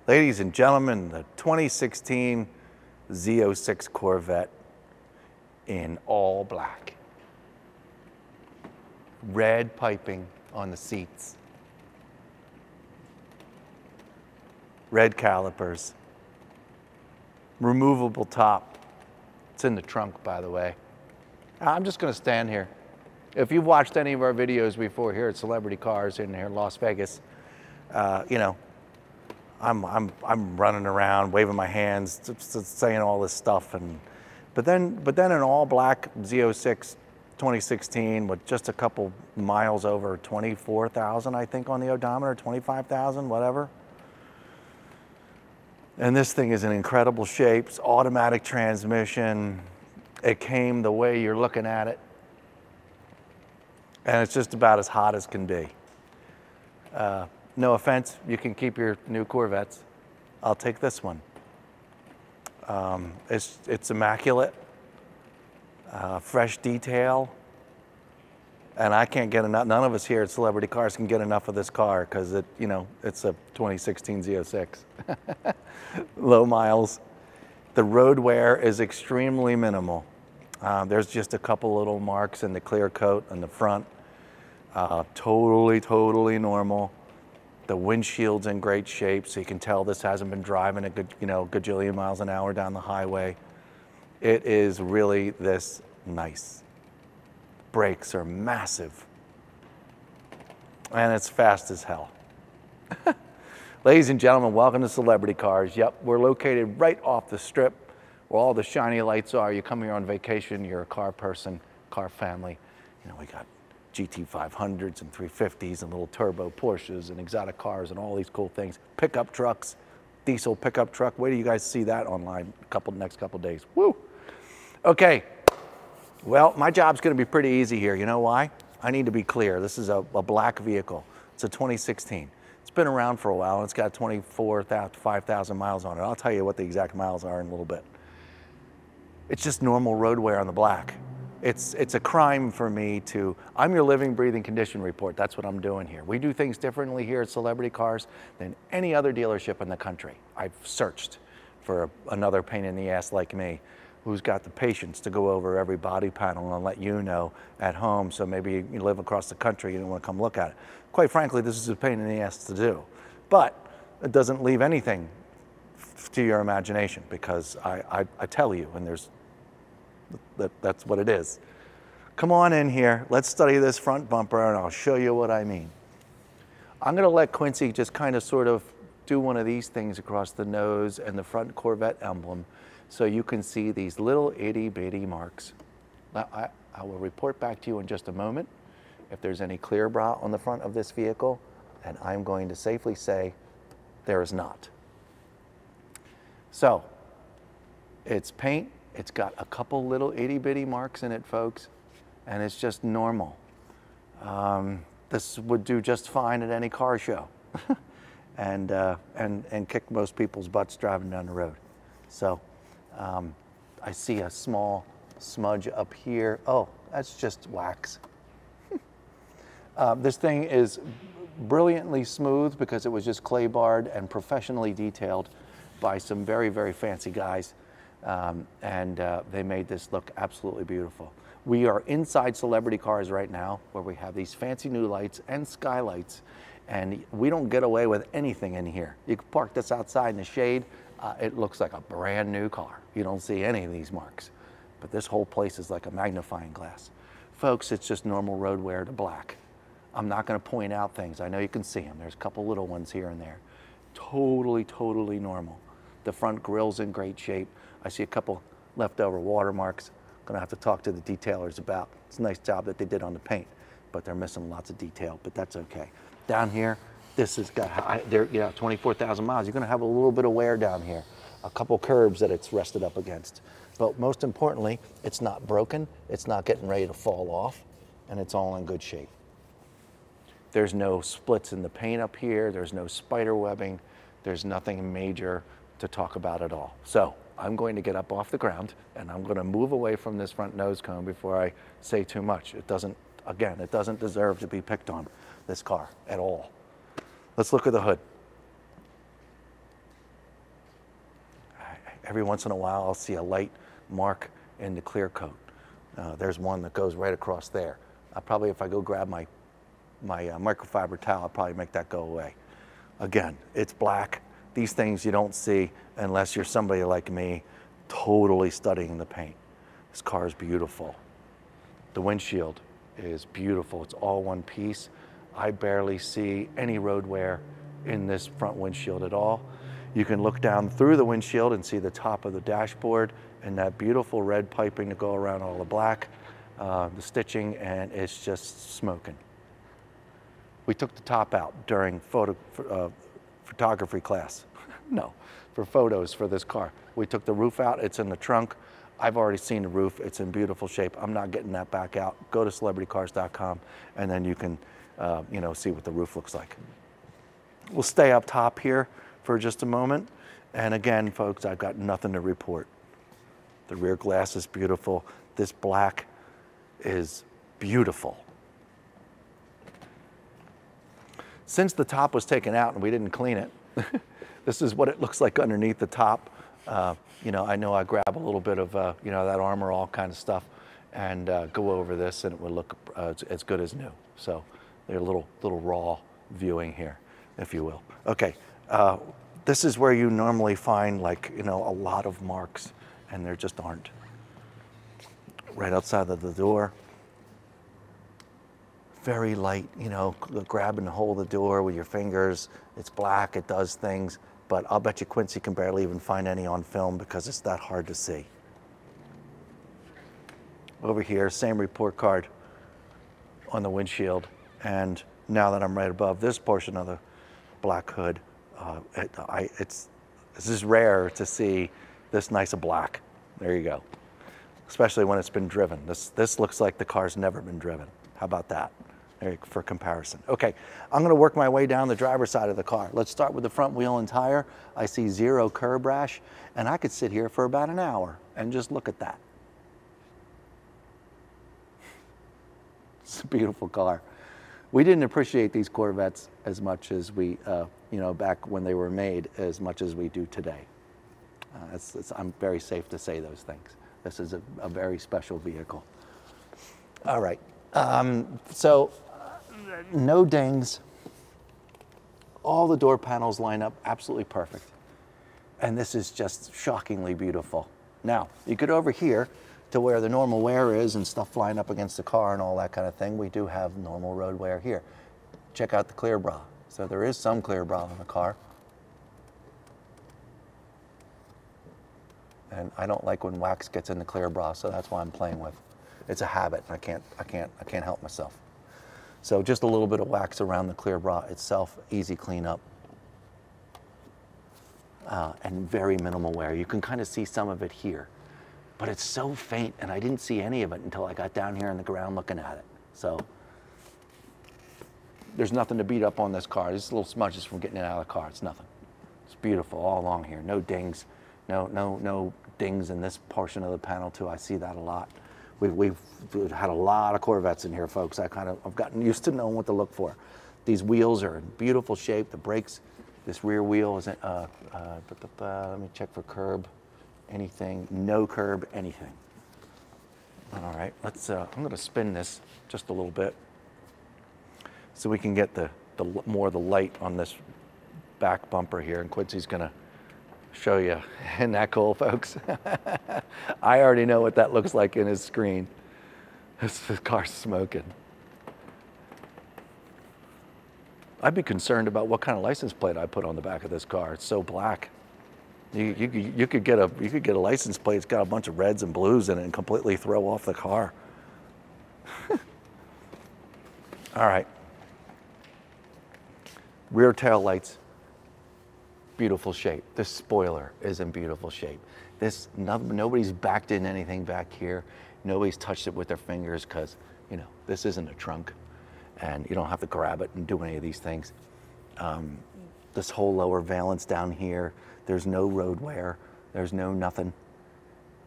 Ladies and gentlemen, the 2016 Z06 Corvette in all black. Red piping on the seats. Red calipers. Removable top. It's in the trunk, by the way. I'm just going to stand here. If you've watched any of our videos before here at Celebrity Cars in here in Las Vegas, you know, I'm running around waving my hands, saying all this stuff, but then an all black Z06 2016 with just a couple miles over 24,000, I think, on the odometer, 25,000, whatever. And this thing is in incredible shape. It's automatic transmission. It came the way you're looking at it, and it's just about as hot as can be. No offense, you can keep your new Corvettes. I'll take this one. It's immaculate, fresh detail, and I can't get enough. None of us here at Celebrity Cars can get enough of this car because it's a 2016 Z06. Low miles. The road wear is extremely minimal. There's just a couple little marks in the clear coat on the front. Totally normal. The windshield's in great shape, so you can tell this hasn't been driving a good, gajillion miles an hour down the highway. It is really this nice. Brakes are massive. And it's fast as hell. Ladies and gentlemen, welcome to Celebrity Cars. Yep, we're located right off the strip where all the shiny lights are. You come here on vacation, you're a car person, car family. We got GT500s and 350s and little turbo Porsches and exotic cars and all these cool things. Pickup trucks, diesel pickup truck. Wait till you guys see that online next couple days. Woo! Okay, well, my job's gonna be pretty easy here. You know why? I need to be clear. This is a black vehicle. It's a 2016. It's been around for a while, and it's got 5,000 miles on it. I'll tell you what the exact miles are in a little bit. It's just normal road wear on the black. It's a crime for me I'm your living, breathing condition report. That's what I'm doing here. We do things differently here at Celebrity Cars than any other dealership in the country. I've searched for another pain in the ass like me who's got the patience to go over every body panel and let you know at home, so maybe you live across the country, you don't want to come look at it. Quite frankly, this is a pain in the ass to do. But it doesn't leave anything to your imagination, because I tell you, and that's what it is. Come on in here, let's study this front bumper and I'll show you what I mean. I'm gonna let Quincy just kind of sort of do one of these things across the nose and the front Corvette emblem so you can see these little itty bitty marks. I will report back to you in just a moment if there's any clear bra on the front of this vehicle, and I'm going to safely say there is not. So, it's paint. It's got a couple little itty bitty marks in it, folks, and it's just normal. This would do just fine at any car show and kick most people's butts driving down the road. So I see a small smudge up here. Oh, that's just wax. This thing is brilliantly smooth because it was just clay barred and professionally detailed by some very fancy guys. They made this look absolutely beautiful. We are inside Celebrity Cars right now, where we have these fancy new lights and skylights, and we don't get away with anything in here. You can park this outside in the shade. It looks like a brand new car. You don't see any of these marks, but this whole place is like a magnifying glass. Folks, it's just normal road wear to black. I'm not going to point out things. I know you can see them. There's a couple little ones here and there. Totally normal. The front grill's in great shape. I see a couple leftover watermarks. I'm gonna have to talk to the detailers about. It's a nice job that they did on the paint, but they're missing lots of detail, but that's okay. Down here, this has got, 24,000 miles. You're gonna have a little bit of wear down here. A couple curbs that it's rested up against. But most importantly, it's not broken, it's not getting ready to fall off, and it's all in good shape. There's no splits in the paint up here, there's no spider webbing, there's nothing major to talk about at all. So I'm going to get up off the ground and I'm going to move away from this front nose cone before I say too much. It doesn't deserve to be picked on, this car, at all. Let's look at the hood. Every once in a while, I'll see a light mark in the clear coat. There's one that goes right across there. Probably if I go grab my microfiber towel, I'll probably make that go away. Again, it's black. These things you don't see unless you're somebody like me, totally studying the paint. This car is beautiful. The windshield is beautiful. It's all one piece. I barely see any road wear in this front windshield at all. You can look down through the windshield and see the top of the dashboard and that beautiful red piping to go around all the black, the stitching, and it's just smoking. We took the top out during photography class. No, for photos for this car. We took the roof out, it's in the trunk. I've already seen the roof, it's in beautiful shape. I'm not getting that back out. Go to celebritycars.com and then you can see what the roof looks like. We'll stay up top here for just a moment. And again, folks, I've got nothing to report. The rear glass is beautiful. This black is beautiful. Since the top was taken out and we didn't clean it, this is what it looks like underneath the top. I know I grab a little bit of, that Armor All kind of stuff and go over this and it will look as good as new. So they're a little raw viewing here, if you will. Okay, this is where you normally find a lot of marks and there just aren't. Right outside of the door. Very light, grabbing the hole of the door with your fingers. It's black, it does things, but I'll bet you Quincy can barely even find any on film because it's that hard to see. Over here, same report card on the windshield. And now that I'm right above this portion of the black hood, this is rare to see this nice a black. There you go. Especially when it's been driven. This looks like the car's never been driven. How about that? For comparison. Okay, I'm gonna work my way down the driver's side of the car. Let's start with the front wheel and tire. I see zero curb rash, and I could sit here for about an hour and just look at that. It's a beautiful car. We didn't appreciate these Corvettes as much as we, back when they were made, as much as we do today. I'm very safe to say those things. This is a very special vehicle. All right. No dings. All the door panels line up absolutely perfect. And this is just shockingly beautiful. Now, you get over here to where the normal wear is and stuff flying up against the car and all that kind of thing. We do have normal road wear here. Check out the clear bra. So there is some clear bra in the car. And I don't like when wax gets in the clear bra, so that's why I'm playing with. It's a habit. I can't help myself. So just a little bit of wax around the clear bra itself, easy cleanup, and very minimal wear. You can kind of see some of it here, but it's so faint, and I didn't see any of it until I got down here on the ground looking at it. So there's nothing to beat up on this car. These little smudges from getting it out of the car. It's nothing. It's beautiful all along here. No dings, no dings in this portion of the panel too. I see that a lot. We've had a lot of Corvettes in here, folks. I've gotten used to knowing what to look for. These wheels are in beautiful shape. The brakes, this rear wheel isn't, let me check for curb, anything, no curb, anything. All right, I'm gonna spin this just a little bit so we can get more of the light on this back bumper here, and Quincy's gonna show you. Isn't that cool, folks? I already know what that looks like in his screen. This car's smoking. I'd be concerned about what kind of license plate I put on the back of this car. It's so black. You could get a license plate that's got a bunch of reds and blues in it and completely throw off the car. All right. Rear tail lights. Beautiful shape. This spoiler is in beautiful shape. Nobody's backed in anything back here. Nobody's touched it with their fingers because, this isn't a trunk and you don't have to grab it and do any of these things. This whole lower valance down here, there's no road wear. There's no nothing.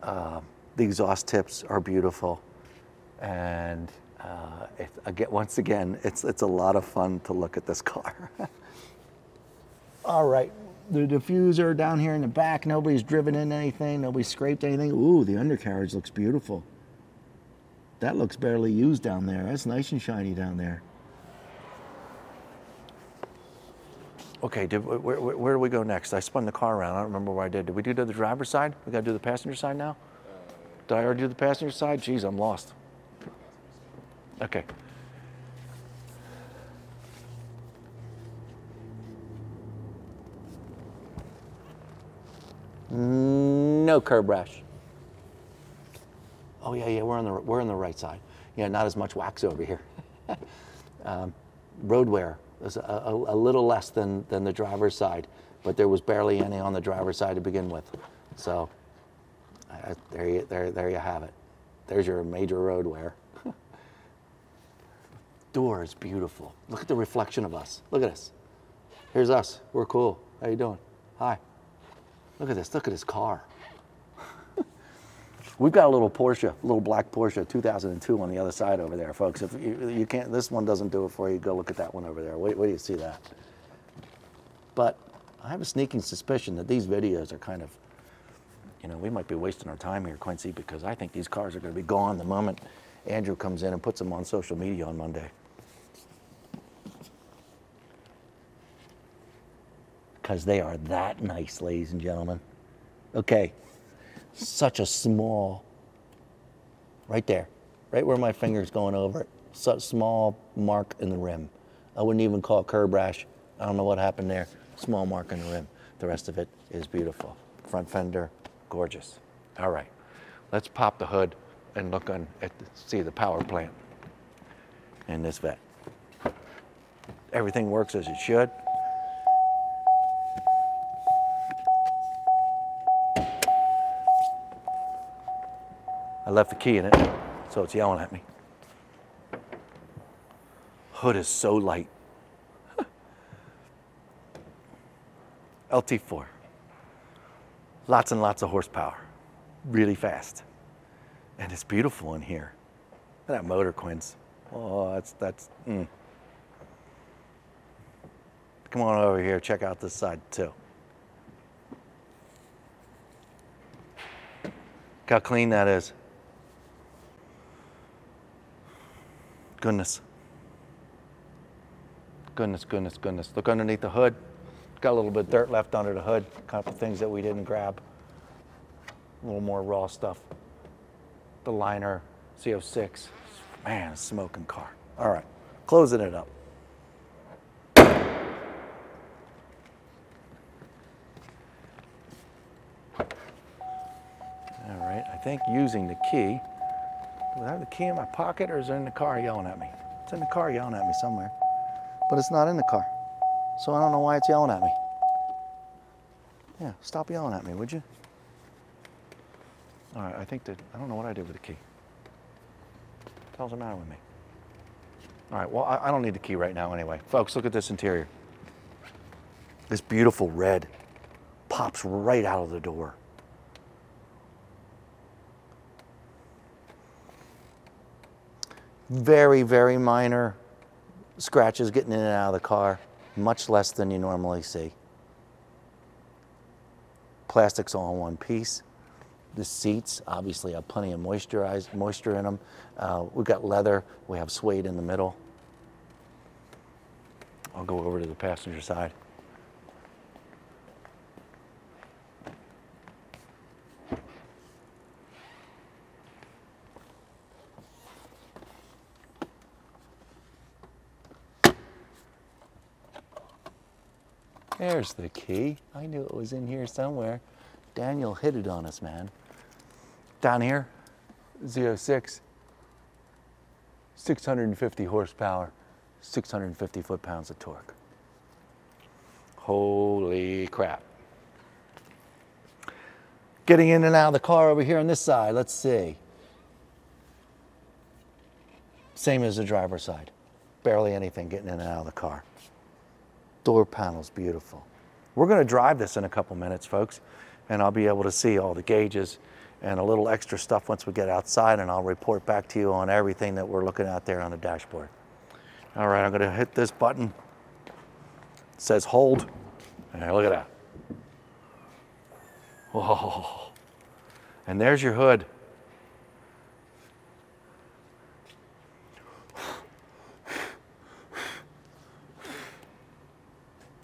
The exhaust tips are beautiful. And once again, it's a lot of fun to look at this car. All right. The diffuser down here in the back, nobody's driven in anything, nobody scraped anything. Ooh, the undercarriage looks beautiful. That looks barely used down there. That's nice and shiny down there. Okay, where do we go next? I spun the car around. I don't remember where I did. Did we do the driver's side? We got to do the passenger side now? Did I already do the passenger side? Jeez, I'm lost. Okay. No curb rash. Oh yeah, we're on the right side. Yeah, not as much wax over here. Road wear was a little less than the driver's side, but there was barely any on the driver's side to begin with. So there you have it. There's your major road wear. Door is beautiful. Look at the reflection of us. Look at us. Here's us. We're cool. How you doing? Hi. Look at this. Look at this car. We've got a little Porsche, a little black Porsche 2002 on the other side over there, folks. If you can't, this one doesn't do it for you, go look at that one over there. Wait do you see that? But I have a sneaking suspicion that these videos are kind of, you know, we might be wasting our time here, Quincy, because I think these cars are going to be gone the moment Andrew comes in and puts them on social media on Monday. Because they are that nice, ladies and gentlemen. Okay. Such a small, right there, right where my finger's going over it, such small mark in the rim. I wouldn't even call it curb rash. I don't know what happened there. Small mark in the rim. The rest of it is beautiful. Front fender, gorgeous. All right, let's pop the hood and look see the power plant in this vet. Everything works as it should. I left the key in it, so it's yelling at me. Hood is so light. LT4. Lots and lots of horsepower. Really fast. And it's beautiful in here. Look at that motor, Quins. Oh, that's. Come on over here, check out this side too. Look how clean that is. Goodness. Goodness, goodness, goodness. Look underneath the hood. Got a little bit of dirt left under the hood. A couple things that we didn't grab. A little more raw stuff. The liner, Z06. Man, smoking car. All right, closing it up. All right, I think using the key. Do I have the key in my pocket or is it in the car yelling at me? It's in the car yelling at me somewhere. But it's not in the car. So I don't know why it's yelling at me. Yeah, stop yelling at me, would you? All right, I don't know what I did with the key. What the hell's the matter with me? All right, well, I don't need the key right now anyway. Folks, look at this interior. This beautiful red pops right out of the door. Very, very minor scratches getting in and out of the car, much less than you normally see. Plastic's all in one piece. The seats obviously have plenty of moisture in them. We've got leather, we have suede in the middle. I'll go over to the passenger side. There's the key. I knew it was in here somewhere. Daniel hid it on us, man. Down here, Z06, 650 horsepower, 650 foot-pounds of torque. Holy crap. Getting in and out of the car over here on this side, let's see. Same as the driver's side. Barely anything getting in and out of the car. Door panel's beautiful. We're going to drive this in a couple minutes, folks, and I'll be able to see all the gauges and a little extra stuff once we get outside, and I'll report back to you on everything that we're looking at there on the dashboard. All right, I'm going to hit this button. It says hold. And look at that. Whoa. And there's your hood.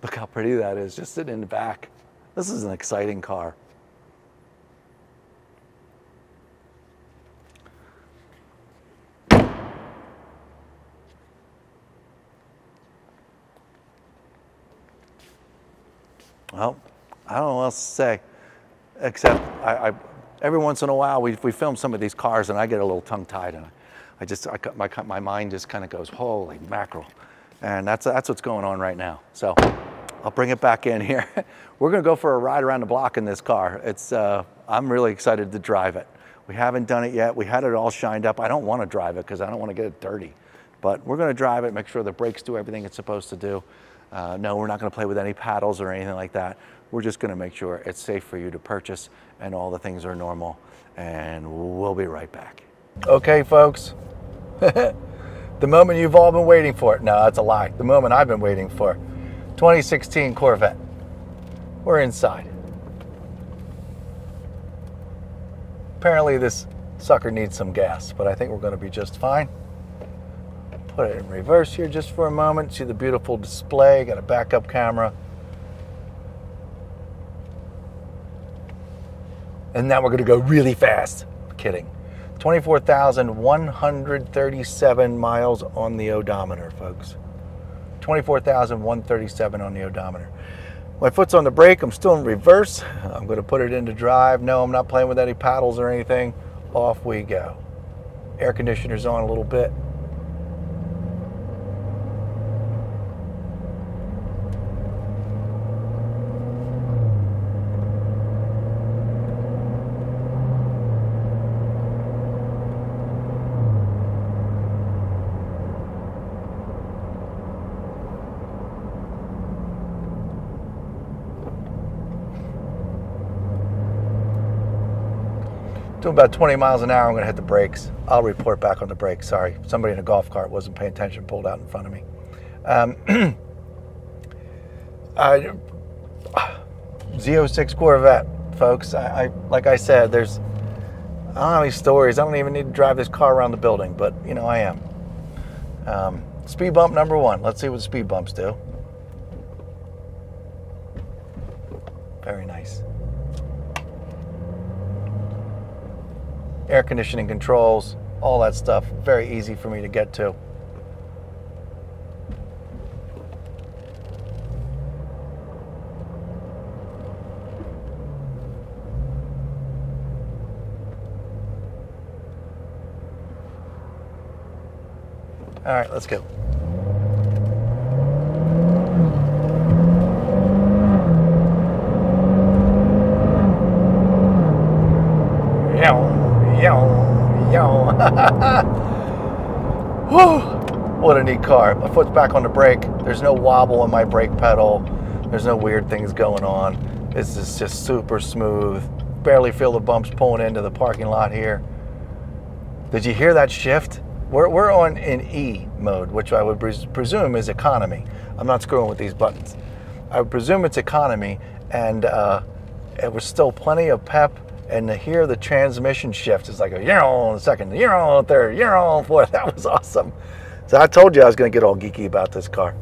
Look how pretty that is, just sitting in the back. This is an exciting car. Well, I don't know what else to say, except every once in a while we film some of these cars and I get a little tongue-tied, and my mind just kind of goes, holy mackerel. And that's what's going on right now. So I'll bring it back in here. We're gonna go for a ride around the block in this car. I'm really excited to drive it. We haven't done it yet. We had it all shined up. I don't want to drive it because I don't want to get it dirty. But we're gonna drive it, make sure the brakes do everything it's supposed to do. No, we're not going to play with any paddles or anything like that. We're just going to make sure it's safe for you to purchase and all the things are normal. And we'll be right back. Okay, folks. The moment you've all been waiting for. No, that's a lie. The moment I've been waiting for. 2016 Corvette. We're inside. Apparently this sucker needs some gas, but I think we're going to be just fine. Put it in reverse here just for a moment. See the beautiful display. Got a backup camera. And now we're going to go really fast. Kidding. 24,137 miles on the odometer, folks. 24,137 on the odometer. My foot's on the brake. I'm still in reverse. I'm going to put it into drive. No, I'm not playing with any paddles or anything. Off we go. Air conditioner's on a little bit. Doing about 20 miles an hour, I'm going to hit the brakes. I'll report back on the brakes. Sorry, somebody in a golf cart wasn't paying attention, pulled out in front of me. Z06 Corvette, folks. Like I said, I don't have any stories. I don't even need to drive this car around the building, but you know I am. Speed bump number 1. Let's see what speed bumps do. Very nice. Air conditioning controls, all that stuff, very easy for me to get to. All right, let's go. Whew, what a neat car. My foot's back on the brake. There's no wobble on my brake pedal. There's no weird things going on. This is just super smooth. Barely feel the bumps pulling into the parking lot here. Did you hear that shift? We're on in E mode, which I would presume is economy. I'm not screwing with these buttons. I would presume it's economy, and it was still plenty of pep. And to hear the transmission shift is like a on the second, on the third, on the fourth. That was awesome. So I told you I was going to get all geeky about this car.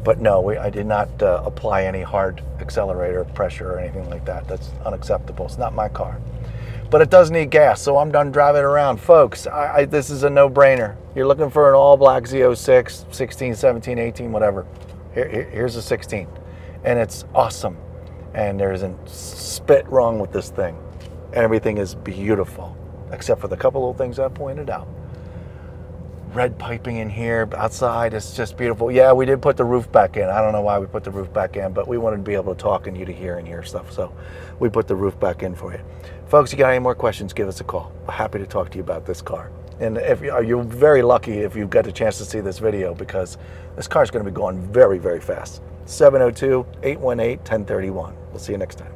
But no, I did not apply any hard accelerator pressure or anything like that. That's unacceptable. It's not my car. But it does need gas, so I'm done driving around. Folks, this is a no-brainer. You're looking for an all-black Z06, 16, 17, 18, whatever. Here's a 16. And it's awesome. And there isn't spit wrong with this thing. Everything is beautiful, except for the couple little things I pointed out. Red piping in here, outside, it's just beautiful. Yeah, we did put the roof back in. I don't know why we put the roof back in, but we wanted to be able to talk and you to hear and hear stuff, so we put the roof back in for you. Folks, you got any more questions, give us a call. We're happy to talk to you about this car. And you're very lucky if you've got a chance to see this video, because this car is going to be going very, very fast. 702-818-1031. We'll see you next time.